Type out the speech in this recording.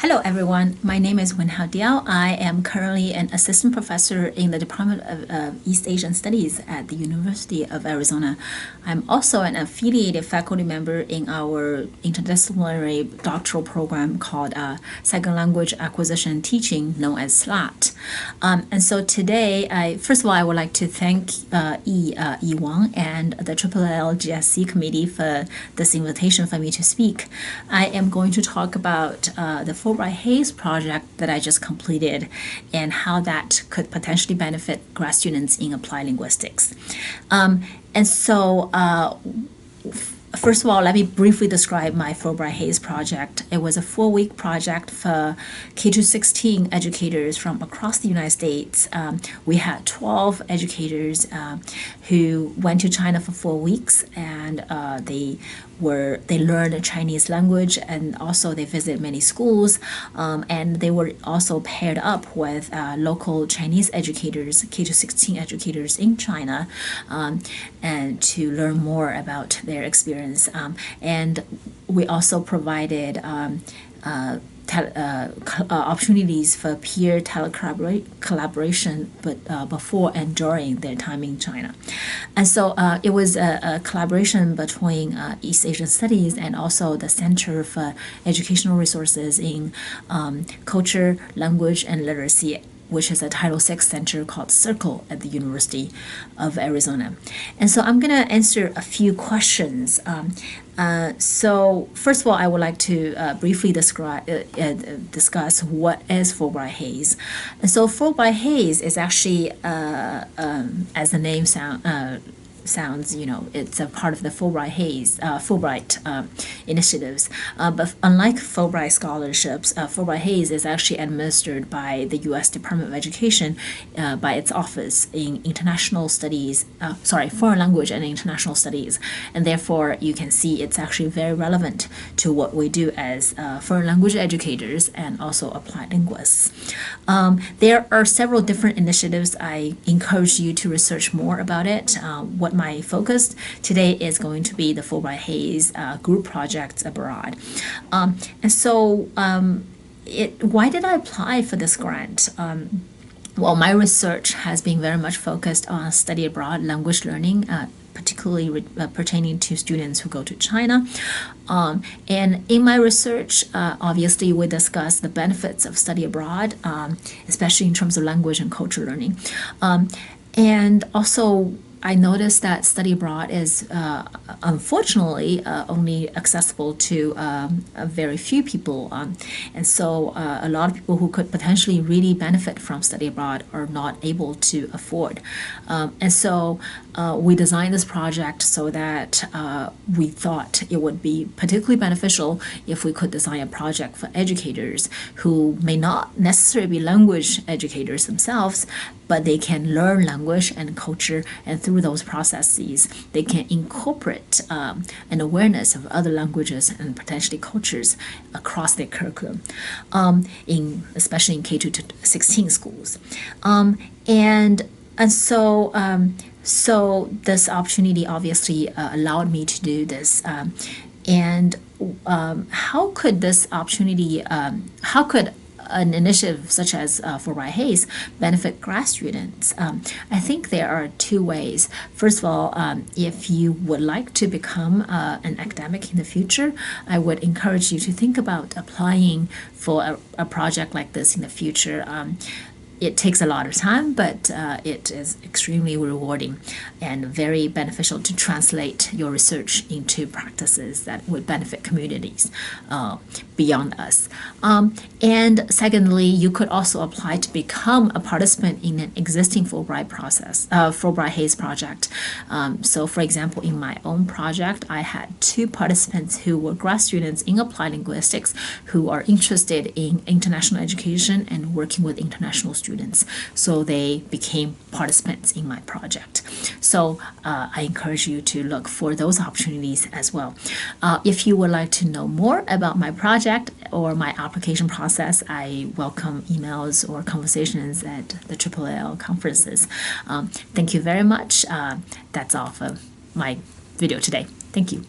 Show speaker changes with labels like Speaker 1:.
Speaker 1: Hello everyone, my name is Wenhao Diao. I am currently an assistant professor in the Department of East Asian Studies at the University of Arizona. I'm also an affiliated faculty member in our interdisciplinary doctoral program called Second Language Acquisition and Teaching, known as SLAT. And so today, first of all, I would like to thank Yi Wang and the LLL GSC committee for this invitation for me to speak. I am going to talk about the Fulbright Hays project that I just completed and how that could potentially benefit grad students in applied linguistics. First of all, let me briefly describe my Fulbright Hays project. It was a 4-week project for K-16 educators from across the United States. We had 12 educators who went to China for 4 weeks, and they learned Chinese language, and also they visited many schools, and they were also paired up with local Chinese educators, K-16 educators in China, and to learn more about their experience. And we also provided opportunities for peer collaboration, but before and during their time in China. And so it was a collaboration between East Asian Studies and also the Center for Educational Resources in Culture, Language, and Literacy, which is a Title VI center called Circle at the University of Arizona. And so I'm going to answer a few questions. So first of all, I would like to briefly discuss what is Fulbright Hays. And so Fulbright Hays is actually, as the name sounds, it's a part of the Fulbright initiatives. But unlike Fulbright scholarships, Fulbright Hays is actually administered by the U.S. Department of Education by its office in international studies, foreign language and international studies. And therefore, you can see it's actually very relevant to what we do as foreign language educators and also applied linguists. There are several different initiatives. I encourage you to research more about it. What my focus today is going to be the Fulbright Hays group projects abroad. Why did I apply for this grant? Well, my research has been very much focused on study abroad language learning, particularly pertaining to students who go to China. And in my research, obviously, we discuss the benefits of study abroad, especially in terms of language and culture learning. And also, I noticed that study abroad is unfortunately only accessible to very few people, and so a lot of people who could potentially really benefit from study abroad are not able to afford. And so we designed this project so that we thought it would be particularly beneficial if we could design a project for educators who may not necessarily be language educators themselves, but they can learn language and culture, and through those processes, they can incorporate an awareness of other languages and potentially cultures across their curriculum, especially in K-16 schools. So this opportunity obviously allowed me to do this. How could this opportunity, how could an initiative such as Fulbright Hays benefit grad students? I think there are two ways. First of all, if you would like to become an academic in the future, I would encourage you to think about applying for a project like this in the future. It takes a lot of time, but it is extremely rewarding and very beneficial to translate your research into practices that would benefit communities beyond us. And secondly, you could also apply to become a participant in an existing Fulbright Hays project. So for example, in my own project, I had 2 participants who were grad students in applied linguistics who are interested in international education and working with international students. So they became participants in my project. So I encourage you to look for those opportunities as well. If you would like to know more about my project or my application process, I welcome emails or conversations at the LLL conferences. Thank you very much. That's all for my video today. Thank you.